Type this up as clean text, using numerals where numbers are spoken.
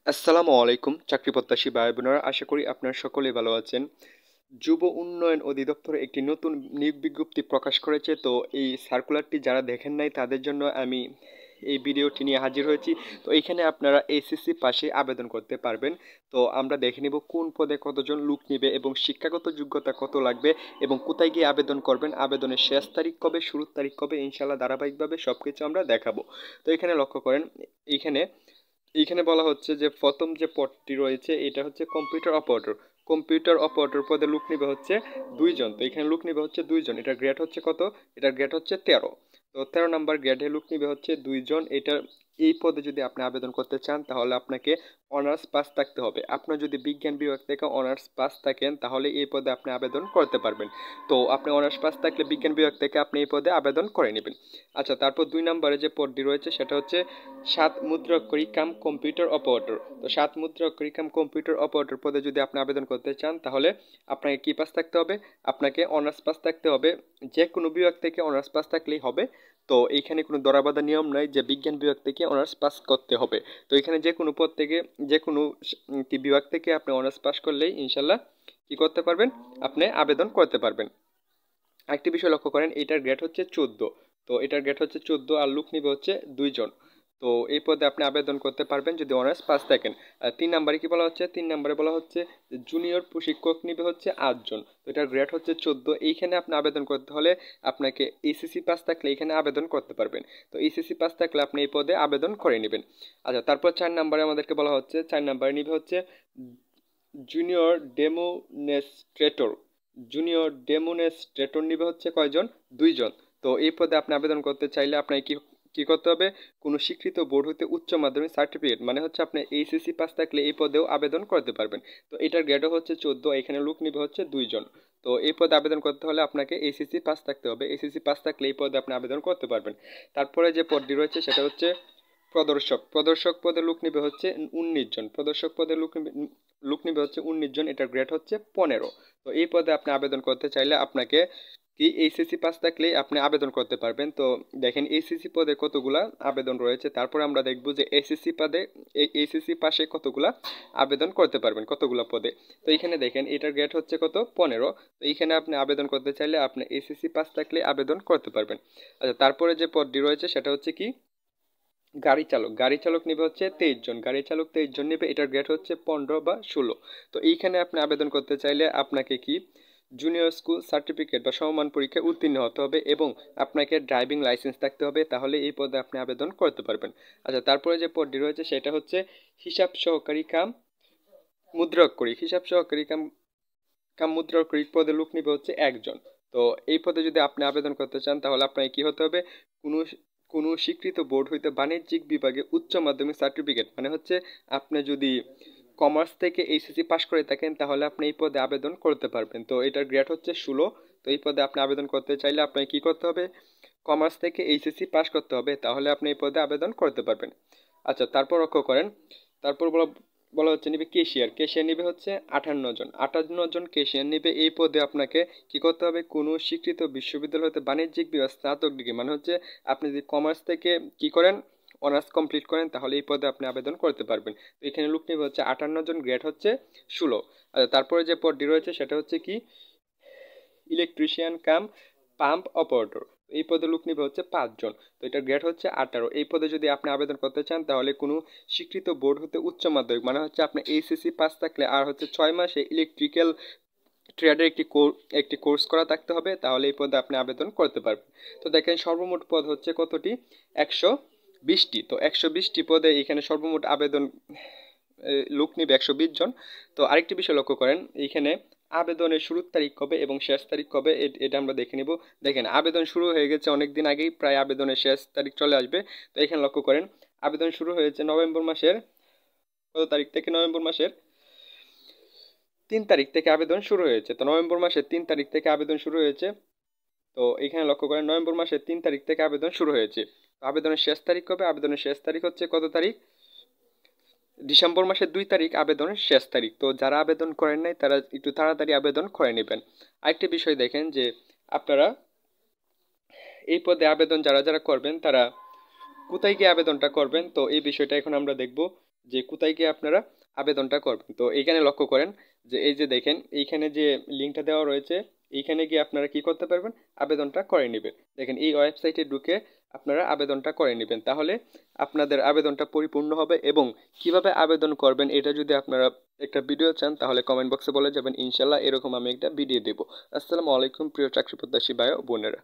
আসসালামু আলাইকুম চাকরি প্রত্যাশী ভাই বোনেরা, আশা করি আপনারা সকলেই ভালো আছেন। যুব উন্নয়ন অধিদপ্তর একটি নতুন নিয়োগ বিজ্ঞপ্তি প্রকাশ করেছে। তো এই সার্কুলারটি যারা দেখেন নাই তাদের জন্য আমি এই ভিডিওটি নিয়ে হাজির হয়েছি। তো এইখানে আপনারা এসএসসি পাশে আবেদন করতে পারবেন। তো আমরা দেখে নিব কোন পদে কতজন লোক নিবে এবং শিক্ষাগত যোগ্যতা কত লাগবে এবং কোথায় গিয়ে আবেদন করবেন, আবেদনের শেষ তারিখ কবে, শুরুর তারিখ কবে, ইনশাল্লাহ ধারাবাহিকভাবে সবকিছু আমরা দেখাবো। তো এখানে লক্ষ্য করেন, এইখানে এইখানে বলা হচ্ছে যে প্রথম যে পদটি রয়েছে এটা হচ্ছে কম্পিউটার অপারেটর। কম্পিউটার অপারেটর পদে লোক নিবে হচ্ছে 2 জন। তো এখানে লোক নিবে হচ্ছে 2 জন। এটার গ্রেড হচ্ছে কত? এটার গ্রেড হচ্ছে 13। তো 13 নাম্বার গ্রেডে লোক নিবে হচ্ছে 2 জন। এটার এই পদে যদি আপনি আবেদন করতে চান তাহলে আপনাকে অনার্স পাস থাকতে হবে। আপনার যদি বিজ্ঞান বিভাগ থেকে অনার্স পাস থাকেন তাহলে এই পদে আপনি আবেদন করতে পারবেন। তো আপনি অনার্স পাস থাকলে বিজ্ঞান বিভাগ থেকে আপনি এই পদে আবেদন করে নেবেন। আচ্ছা, তারপর 2 নম্বরে যে পদটি রয়েছে সেটা হচ্ছে 7 মুদ্রাক্ষরিক কাম কম্পিউটার অপারেটর। তো 7 মুদ্রাক্ষরিক কাম কম্পিউটার অপারেটর পদে যদি আপনি আবেদন করতে চান তাহলে আপনাকে কি পাস থাকতে হবে? আপনাকে অনার্স পাস থাকতে হবে। যে কোনো বিভাগ থেকে অনার্স পাস থাকলেই হবে। তো এইখানে কোনো ধরাবাঁধা নিয়ম নাই যে বিজ্ঞান বিভাগ থেকে অনার্স পাস করতে হবে। তো এখানে যে কোনো পদ থেকে, যে কোনো বিভাগ থেকে আপনি অনার্স পাস করলেই ইনশাল্লাহ কি করতে পারবেন? আপনি আবেদন করতে পারবেন। আরেকটি বিষয় লক্ষ্য করেন, এটার গ্রেড হচ্ছে 14। তো এটার গ্রেড হচ্ছে 14 আর লোক নিবে হচ্ছে 2 জন। তো এই পদে আপনি আবেদন করতে পারবেন যদি অনার্স পাস থাকেন। আর 3 নম্বরে কি বলা হচ্ছে? 3 নম্বরে বলা হচ্ছে জুনিয়র প্রশিক্ষক নিবে হচ্ছে 8 জন। তো এটার গ্রেড হচ্ছে 14। এইখানে আপনি আবেদন করতে হলে আপনাকে এইচএসসি পাস থাকলে এখানে আবেদন করতে পারবেন। তো এইচএসসি পাস থাকলে আপনি এই পদে আবেদন করে নেবেন। আচ্ছা, তারপর 4 নম্বরে আমাদেরকে বলা হচ্ছে, 4 নম্বরে নিবে হচ্ছে জুনিয়র ডেমোনেস্ট্রেটর। জুনিয়র ডেমোনেস্ট্রেটর নিবে হচ্ছে কয়জন? 2 জন। তো এই পদে আপনি আবেদন করতে চাইলে আপনাকে কি কি করতে হবে? কোনো স্বীকৃত বোর্ড হতে উচ্চ মাধ্যমিক সার্টিফিকেট, মানে হচ্ছে আপনি এইচএসসি পাস থাকলে এই পদেও আবেদন করতে পারবেন। তো এটার গ্রেডও হচ্ছে 14। এখানে লোক নিবে হচ্ছে 2 জন। তো এই পদে আবেদন করতে হলে আপনাকে এইচএসসি পাস থাকতে হবে। এইচএসসি পাস থাকলে এই পদে আপনি আবেদন করতে পারবেন। তারপরে যে পদটি রয়েছে সেটা হচ্ছে প্রদর্শক। প্রদর্শক পদে লোক নিবে হচ্ছে 19 জন। প্রদর্শক পদে লোক নিবে হচ্ছে 19 জন। এটার গ্রেড হচ্ছে 15। তো এই পদে আপনি আবেদন করতে চাইলে আপনাকে কি এইচএসসি পাস থাকলেই আপনি আবেদন করতে পারবেন। তো দেখেন এইচএসসি পদে কতগুলা আবেদন রয়েছে, তারপর আমরা দেখব যে এইচএসসি পদে এইচএসসি পাশে কতগুলা আবেদন করতে পারবেন, কতগুলা পদে। তো এখানে দেখেন এটার গ্রেড হচ্ছে কত? 15। তো এইখানে আপনি আবেদন করতে চাইলে আপনি এইচএসসি পাস থাকলে আবেদন করতে পারবেন। আচ্ছা, তারপরে যে পদটি রয়েছে সেটা হচ্ছে কি গাড়ি চালক। গাড়ি চালক নেবে হচ্ছে 23 জন। গাড়ি চালক 23 জন নেবে। এটার গ্রেড হচ্ছে 15 বা 16। তো এইখানে আপনি আবেদন করতে চাইলে আপনাকে কি জুনিয়র স্কুল সার্টিফিকেট বা সমমান পরীক্ষায় উত্তীর্ণ হতে হবে এবং আপনাকে ড্রাইভিং লাইসেন্স থাকতে হবে, তাহলে এই পদে আপনি আবেদন করতে পারবেন। আচ্ছা, তারপরে যে পদটি রয়েছে সেটা হচ্ছে হিসাব সহকারী কাম মুদ্রাক্ষরিক। হিসাব সহকারী কাম কাম মুদ্রাক্ষরিক পদে লোক নিবে হচ্ছে 1 জন। তো এই পদে যদি আপনি আবেদন করতে চান তাহলে আপনাকে কি হতে হবে? কোনো কোনো স্বীকৃত বোর্ড হইতে বাণিজ্যিক বিভাগে উচ্চ মাধ্যমিক সার্টিফিকেট, মানে হচ্ছে আপনি যদি কমার্স থেকে এইচএসসি পাশ করে থাকেন তাহলে আপনি এই পদে আবেদন করতে পারবেন। তো এটার গ্রেড হচ্ছে 16। তো এই পদে আপনি আবেদন করতে চাইলে আপনাকে কি করতে হবে? কমার্স থেকে এইচএসসি পাশ করতে হবে, তাহলে আপনি এই পদে আবেদন করতে পারবেন। আচ্ছা, তারপর লক্ষ্য করেন, তারপর বলা বলা হচ্ছে নিবে কেশিয়ার। কেশিয়ার নিবে হচ্ছে 58 জন। 58 জন কেশিয়ার নিবে। এই পদে আপনাকে কি করতে হবে? কোনো স্বীকৃত বিশ্ববিদ্যালয় হতে বাণিজ্যিক বিভাগ স্নাতক ডিগ্রি, মানে হচ্ছে আপনি যদি কমার্স থেকে কি করেন, অনার্স কমপ্লিট করেন, তাহলে এই পদে আপনি আবেদন করতে পারবেন। তো এখানে লোক নিবে হচ্ছে 58 জন, গ্রেড হচ্ছে 16। আচ্ছা, তারপরে যে পদটি রয়েছে সেটা হচ্ছে কি ইলেকট্রিশিয়ান কাম পাম্প অপারেটর। এই পদে লোক নিবে হচ্ছে 5 জন। তো এটার গ্রেড হচ্ছে 18। এই পদে যদি আপনি আবেদন করতে চান তাহলে কোনো স্বীকৃত বোর্ড হতে উচ্চ মাধ্যমিক, মানে হচ্ছে আপনি এইচএসসি পাস থাকলে আর হচ্ছে 6 মাসে ইলেকট্রিক্যাল ট্রেডের একটি কোর্স করা থাকতে হবে, তাহলে এই পদে আপনি আবেদন করতে পারবেন। তো দেখেন সর্বমোট পদ হচ্ছে কতটি? 120টি। তো 120টি পদে এখানে সর্বমোট আবেদন লোক নিবে 120 জন। তো আরেকটি বিষয় লক্ষ্য করেন, এইখানে আবেদনের শুরুর তারিখ কবে এবং শেষ তারিখ কবে এটা আমরা দেখে নিব। দেখেন আবেদন শুরু হয়ে গেছে অনেক দিন আগেই, প্রায় আবেদনের শেষ তারিখ চলে আসবে। তো এখানে লক্ষ্য করেন আবেদন শুরু হয়েছে নভেম্বর মাসের কত তারিখ থেকে? নভেম্বর মাসের 3 তারিখ থেকে আবেদন শুরু হয়েছে। তো নভেম্বর মাসের 3 তারিখ থেকে আবেদন শুরু হয়েছে। তো এখানে লক্ষ্য করেন নভেম্বর মাসের 3 তারিখ থেকে আবেদন শুরু হয়েছে। আবেদনের শেষ তারিখ কবে? আবেদনের শেষ তারিখ হচ্ছে কত তারিখ? ডিসেম্বর মাসের 2 তারিখ আবেদনের শেষ তারিখ। তো যারা আবেদন করেন নাই তারা একটু তাড়াতাড়ি আবেদন করে নেবেন। আরেকটি বিষয় দেখেন যে আপনারা এই পদে আবেদন যারা যারা করবেন তারা কোথায় গিয়ে আবেদনটা করবেন। তো এই বিষয়টা এখন আমরা দেখব। যে কোথায় গিয়ে আপনারা আবেদনটা করবেন। তো এইখানে লক্ষ্য করেন যে এই যে দেখেন এইখানে যে লিঙ্কটা দেওয়া রয়েছে, এইখানে গিয়ে আপনারা কি করতে পারবেন, আবেদনটা করে নেবেন। দেখেন এই ওয়েবসাইটে ঢুকে আপনারা আবেদনটা করে নেবেন, তাহলে আপনাদের আবেদনটা পরিপূর্ণ হবে। এবং কিভাবে আবেদন করবেন এটা যদি আপনারা একটা ভিডিও চান তাহলে কমেন্ট বক্সে বলে যাবেন, ইনশাল্লাহ এরকম আমি একটা ভিডিও দেবো। আসসালামু আলাইকুম প্রিয় চাকরি প্রত্যাশী ভাই ও বোনেরা।